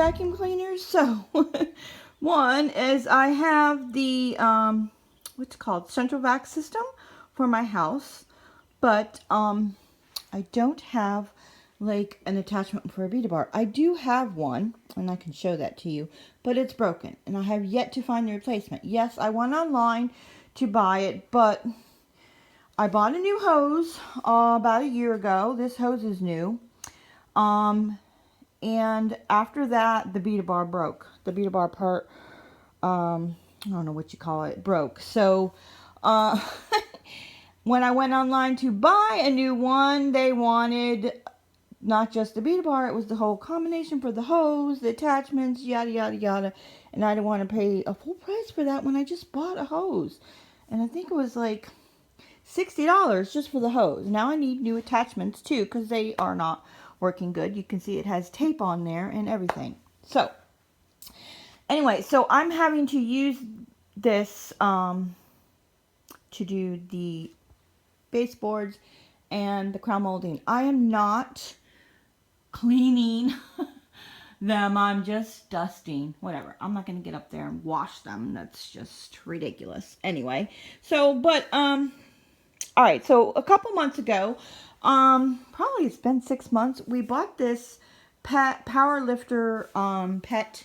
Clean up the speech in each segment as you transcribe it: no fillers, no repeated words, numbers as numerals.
vacuum cleaners. So one is I have the what's it called, central vac system for my house, but I don't have like an attachment for a Vita bar. I do have one, and I can show that to you, but it's broken, and I have yet to find the replacement. Yes, I went online to buy it, but I bought a new hose about a year ago. This hose is new. And after that, the Vita bar broke. The Vita bar part, I don't know what you call it, broke. So, when I went online to buy a new one, they wanted not just the Vita bar, it was the whole combination for the hose, the attachments, yada, yada, yada. And I didn't want to pay a full price for that when I just bought a hose. And I think it was like $60 just for the hose. Now I need new attachments too, because they are not working good. You can see it has tape on there and everything. So anyway, so I'm having to use this to do the baseboards and the crown molding. I am not cleaning them. I'm just dusting. Whatever. I'm not going to get up there and wash them. That's just ridiculous. Anyway, so but all right, so a couple months ago, probably it's been 6 months, we bought this power lifter pet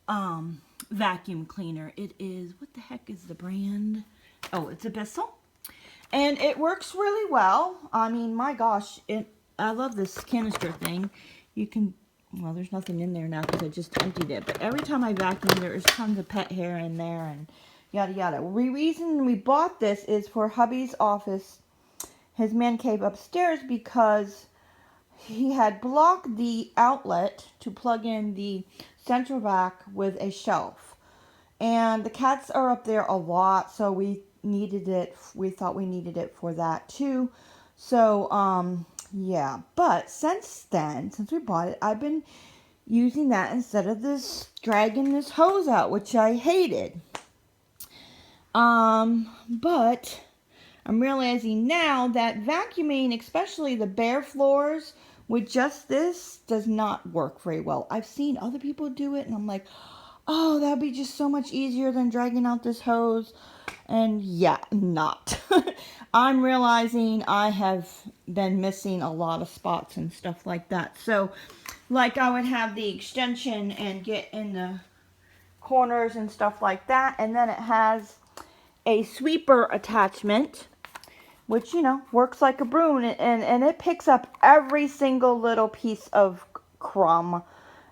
vacuum cleaner. It is, what the heck is the brand? Oh, it's a Bissell. And it works really well. I mean, my gosh, I love this canister thing. You can, well, there's nothing in there now because I just emptied it. But every time I vacuum, there is tons of pet hair in there and yada yada. The reason we bought this is for hubby's office, his man cave upstairs, because he had blocked the outlet to plug in the central vac with a shelf. And the cats are up there a lot, so we needed it. We thought we needed it for that too. So, yeah. But since then, since we bought it, I've been using that instead of this, dragging this hose out, which I hated. But I'm realizing now that vacuuming, especially the bare floors, with just this does not work very well. I've seen other people do it, and I'm like, oh, that'd be just so much easier than dragging out this hose. And yeah, not. I'm realizing I have been missing a lot of spots and stuff like that. So, like I would have the extension and get in the corners and stuff like that. And then it has a sweeper attachment, which, you know, works like a broom, and it picks up every single little piece of crumb.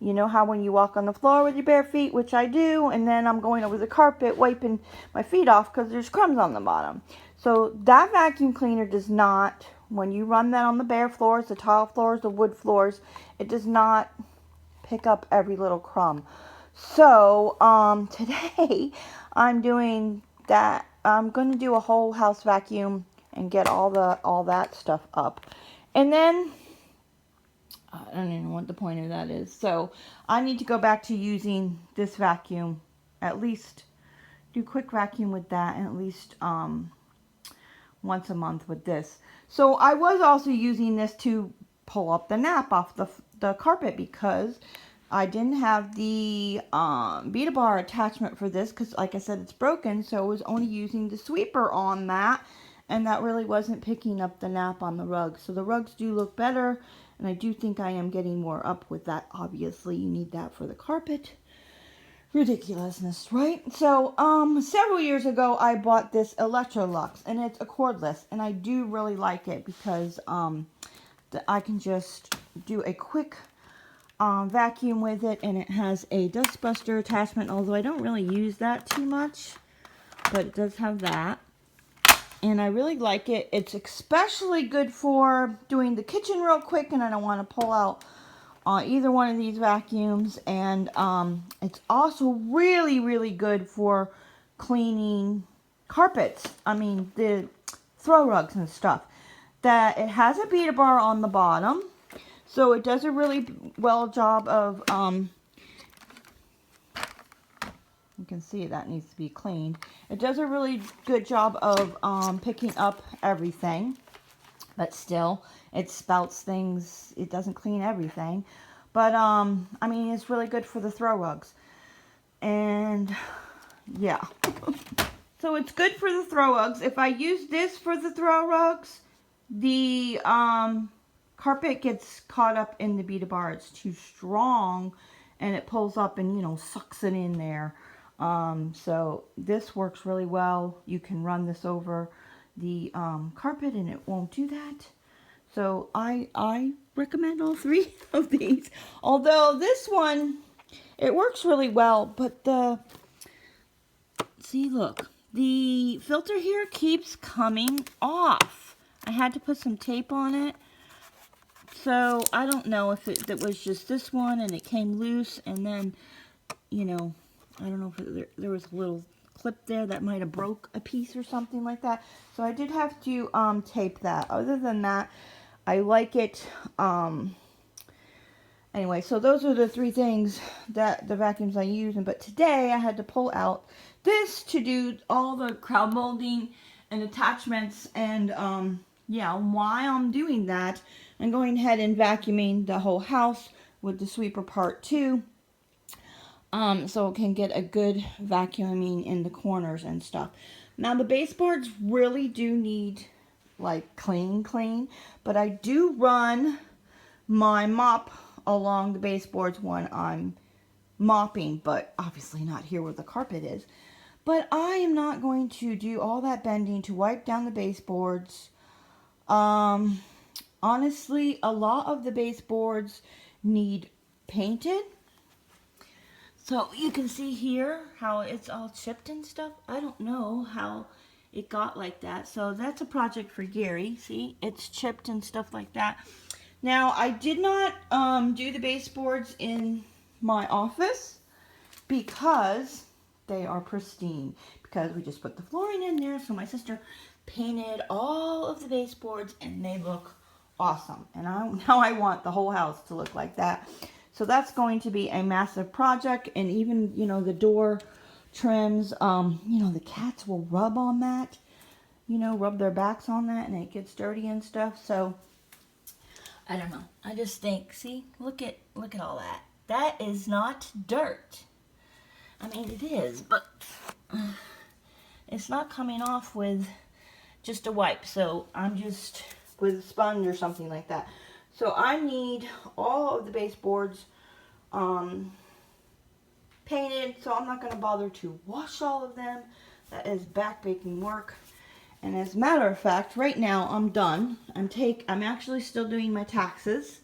You know how when you walk on the floor with your bare feet, which I do, and then I'm going over the carpet wiping my feet off because there's crumbs on the bottom. So that vacuum cleaner does not, when you run that on the bare floors, the tile floors, the wood floors, it does not pick up every little crumb. So today I'm doing that. I'm going to do a whole house vacuum and get all that stuff up. And then I don't even know what the point of that is. So I need to go back to using this vacuum, at least do quick vacuum with that, and at least once a month with this. So I was also using this to pull up the nap off the carpet because I didn't have the Vita bar attachment for this because, like I said, it's broken. So I was only using the sweeper on that, and that really wasn't picking up the nap on the rug. So the rugs do look better, and I do think I am getting more up with that. Obviously, you need that for the carpet. Ridiculousness, right? So, several years ago, I bought this Electrolux, and it's a cordless, and I do really like it because I can just do a quick vacuum with it, and it has a dust buster attachment, although I don't really use that too much, but it does have that. And I really like it. It's especially good for doing the kitchen real quick, and I don't want to pull out either one of these vacuums. And it's also really, really good for cleaning carpets. I mean, the throw rugs and stuff. That it has a Vita bar on the bottom, so it does a really well job of you can see that needs to be cleaned. It does a really good job of picking up everything, but still, it spouts things. It doesn't clean everything. But, I mean, it's really good for the throw rugs. And, yeah. So it's good for the throw rugs. If I use this for the throw rugs, the, carpet gets caught up in the Beta bar. It's too strong, and it pulls up and, you know, sucks it in there. So this works really well. You can run this over the carpet and it won't do that. So I recommend all three of these. Although this one, it works really well, but see, look, the filter here keeps coming off. I had to put some tape on it. So I don't know if it was just this one and it came loose, and then, you know, I don't know if there was a little clip there that might have broke a piece or something like that. So I did have to tape that. Other than that, I like it. Anyway, so those are the three things that the vacuums I use. But today I had to pull out this to do all the crowd molding and attachments. And yeah, while I'm doing that, I'm going ahead and vacuuming the whole house with the sweeper part 2. So it can get a good vacuuming in the corners and stuff. Now the baseboards really do need like clean, but I do run my mop along the baseboards when I'm mopping, but obviously not here where the carpet is. But I am not going to do all that bending to wipe down the baseboards. Honestly, a lot of the baseboards need painted. So you can see here how it's all chipped and stuff. I don't know how it got like that. So that's a project for Gary. See, it's chipped and stuff like that. Now, I did not do the baseboards in my office because they are pristine. Because we just put the flooring in there. So my sister painted all of the baseboards and they look awesome. And now I want the whole house to look like that. So that's going to be a massive project. And even, you know, the door trims, you know, the cats will rub on that, you know, rub their backs on that, and it gets dirty and stuff. So I don't know. I just think, see, look at all that. That is not dirt. I mean, it is, but it's not coming off with just a wipe. So I'm just with a sponge or something like that. So I need all of the baseboards painted, so I'm not going to bother to wash all of them. That is back-baking work. And as a matter of fact, right now I'm done. I'm actually still doing my taxes.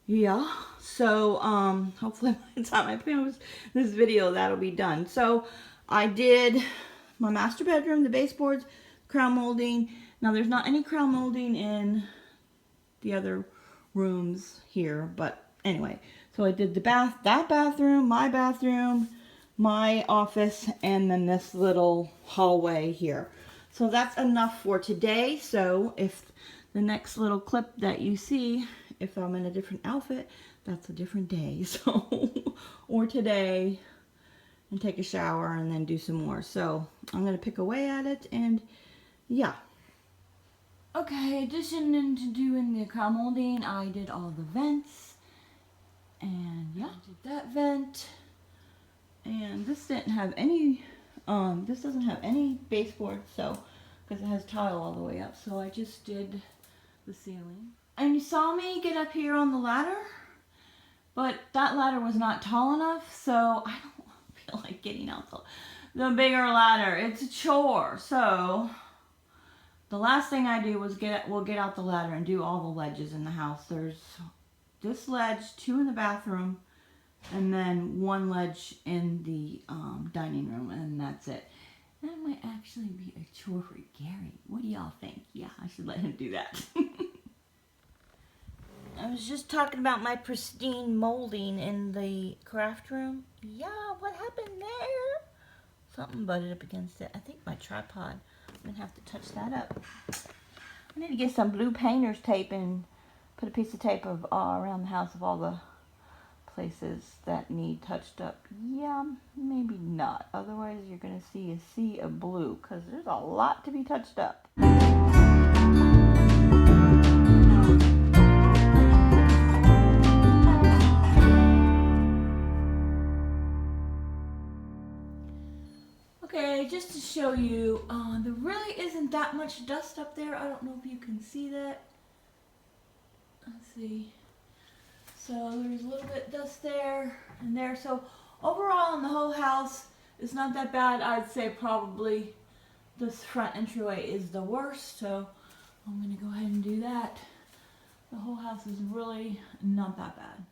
Yeah, so hopefully by the time I post this video, that'll be done. So I did my master bedroom, the baseboards, crown molding. Now there's not any crown molding in the other rooms here, but anyway, so I did that bathroom, my office, and then this little hallway here. So that's enough for today. So if the next little clip that you see, if I'm in a different outfit, that's a different day. So or today, and take a shower and then do some more. So I'm gonna pick away at it, and yeah. Okay, addition into doing the crown molding, I did all the vents, and yeah, I did that vent, and this didn't have any, this doesn't have any baseboard, so, because it has tile all the way up, so I just did the ceiling. And you saw me get up here on the ladder, but that ladder was not tall enough, so I don't feel like getting out the bigger ladder. It's a chore, so the last thing I do was get out the ladder and do all the ledges in the house. There's this ledge, 2 in the bathroom, and then 1 ledge in the dining room, and that's it. That might actually be a chore for Gary. What do y'all think? Yeah, I should let him do that. I was just talking about my pristine molding in the craft room. Yeah, what happened there? Something butted up against it. I think my tripod. I'm going to have to touch that up. I need to get some blue painter's tape and put a piece of tape of around the house of all the places that need touched up. Yeah, maybe not. Otherwise, you're going to see a sea of blue because there's a lot to be touched up. Okay, just to show you, there really isn't that much dust up there. I don't know if you can see that. Let's see. So there's a little bit of dust there and there. So overall in the whole house, it's not that bad. I'd say probably this front entryway is the worst. So I'm gonna go ahead and do that. The whole house is really not that bad.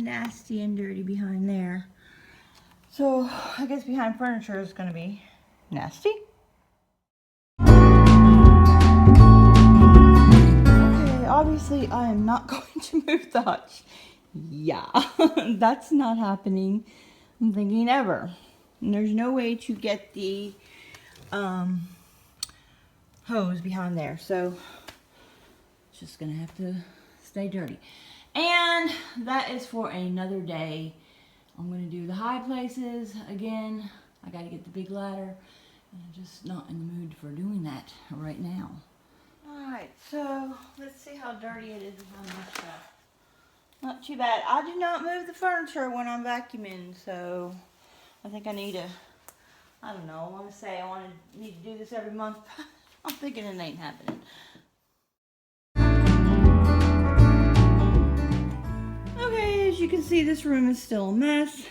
Nasty and dirty behind there. So I guess behind furniture is going to be nasty. Okay, obviously I am not going to move the hutch. Yeah, that's not happening. I'm thinking ever. And there's no way to get the hose behind there. So it's just going to have to stay dirty. And that is for another day. I'm going to do the high places again. I got to get the big ladder. And I'm just not in the mood for doing that right now. Alright, so let's see how dirty it is on my stuff. Not too bad. I do not move the furniture when I'm vacuuming, so I think I need to, I don't know, I need to do this every month. I'm thinking it ain't happening. As you can see, this room is still a mess.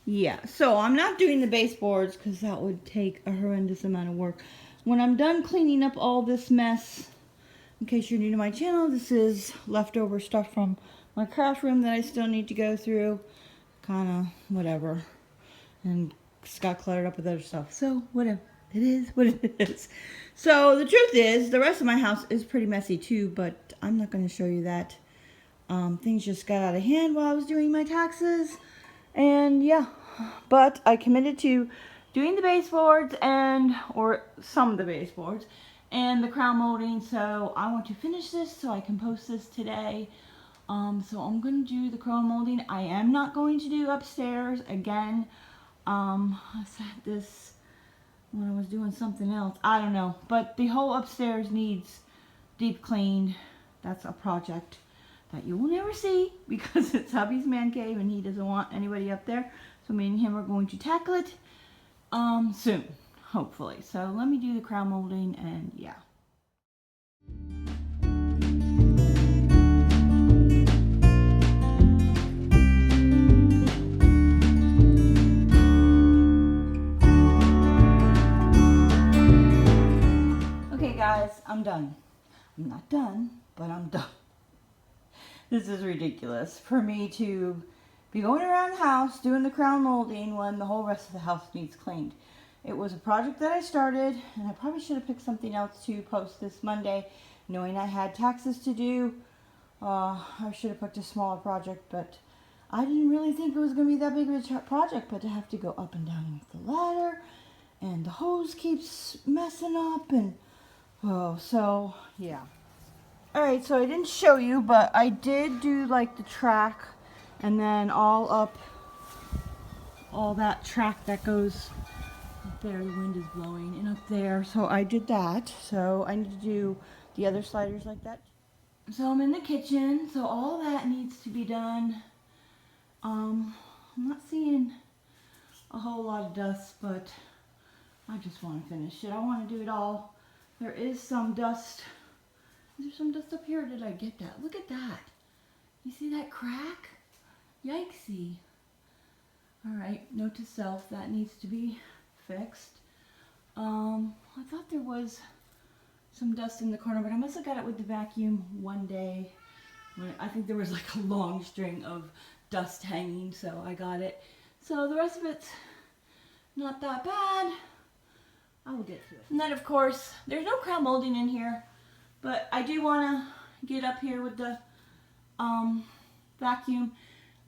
Yeah, so I'm not doing the baseboards because that would take a horrendous amount of work. When I'm done cleaning up all this mess, in case you're new to my channel, this is leftover stuff from my craft room that I still need to go through. Kind of whatever. And it's got cluttered up with other stuff. So whatever. It is what it is. So the truth is, the rest of my house is pretty messy too, but I'm not going to show you that. Things just got out of hand while I was doing my taxes, and yeah, but I committed to doing the baseboards or some of the baseboards and the crown molding, so I want to finish this so I can post this today. So I'm going to do the crown molding. I am not going to do upstairs again. I said this when I was doing something else. I don't know, but the whole upstairs needs deep cleaned. That's a project that you will never see because it's hubby's man cave and he doesn't want anybody up there. So me and him are going to tackle it soon, hopefully. So let me do the crown molding and yeah. Okay guys, I'm done. I'm not done, but I'm done. This is ridiculous for me to be going around the house doing the crown molding when the whole rest of the house needs cleaned. It was a project that I started, and I probably should have picked something else to post this Monday, knowing I had taxes to do. I should have picked a smaller project, but I didn't really think it was going to be that big of a project, but to have to go up and down with the ladder, and the hose keeps messing up, and so yeah. Alright, so I didn't show you, but I did do like the track and then all that track that goes up there. The wind is blowing and up there. So I did that. So I need to do the other sliders like that. So I'm in the kitchen. So all that needs to be done. I'm not seeing a whole lot of dust, but I just want to finish it. I want to do it all. There is some dust. Is there some dust up here, or did I get that? Look at that. You see that crack? Yikesy. Alright, note to self, that needs to be fixed. I thought there was some dust in the corner, but I must have got it with the vacuum one day. I think there was like a long string of dust hanging, so I got it. So the rest of it's not that bad. I will get to it. And then of course, there's no crown molding in here. But I do want to get up here with the vacuum.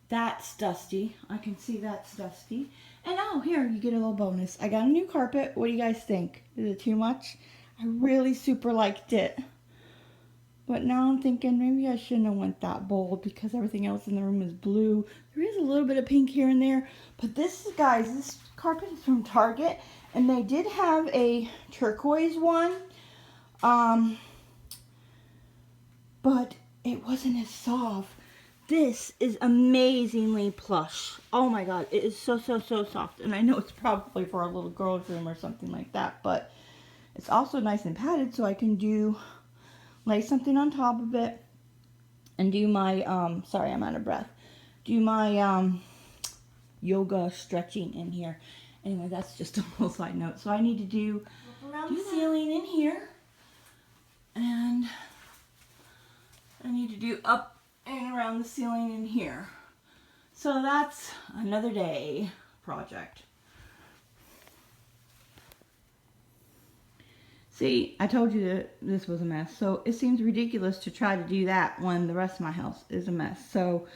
That's dusty. I can see that's dusty. And oh, here, you get a little bonus. I got a new carpet. What do you guys think? Is it too much? I really super liked it. But now I'm thinking maybe I shouldn't have went that bold because everything else in the room is blue. There is a little bit of pink here and there. But this, guys, this carpet is from Target. And they did have a turquoise one. But it wasn't as soft. This is amazingly plush. Oh my god, it is so soft. And I know it's probably for a little girl's room or something like that. But it's also nice and padded so I can lay something on top of it and do my, sorry, I'm out of breath. Do my yoga stretching in here. Anyway, that's just a little side note. So I need to do the ceiling in here. And I need to do up and around the ceiling in here. So that's another day project. See, I told you that this was a mess, so it seems ridiculous to try to do that when the rest of my house is a mess. So,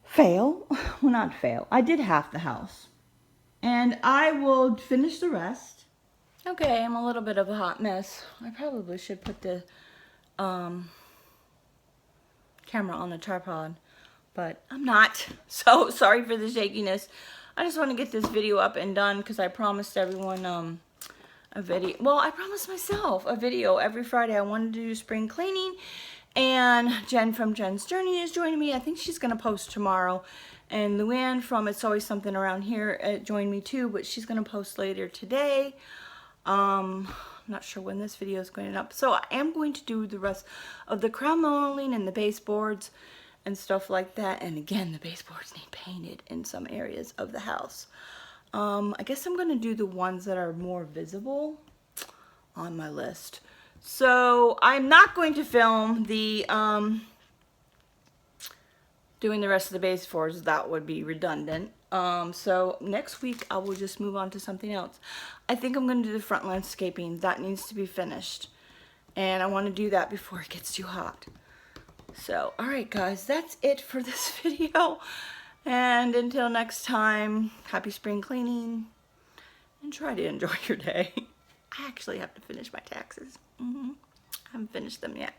fail. Well, not fail. I did half the house. And I will finish the rest. Okay, I'm a little bit of a hot mess. I probably should put the camera on the tripod, but I'm not. So, sorry for the shakiness. I just want to get this video up and done because I promised everyone a video. Well, I promised myself a video every Friday. I wanted to do spring cleaning, and Jen from Jen's Journey is joining me. I think she's going to post tomorrow, and LouAnn from It's Always Something Around Here joined me too, but she's going to post later today. I'm not sure when this video is going up. So I am going to do the rest of the crown molding and the baseboards and stuff like that. And again, the baseboards need painted in some areas of the house. I guess I'm going to do the ones that are more visible on my list. So I'm not going to film the doing the rest of the baseboards. That would be redundant. So next week I will just move on to something else. I think I'm going to do the front landscaping. That needs to be finished. And I want to do that before it gets too hot. So, alright guys, that's it for this video. And until next time, happy spring cleaning, and try to enjoy your day. I actually have to finish my taxes. I haven't finished them yet.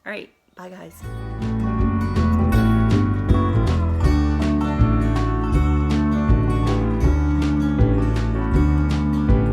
Alright, bye guys.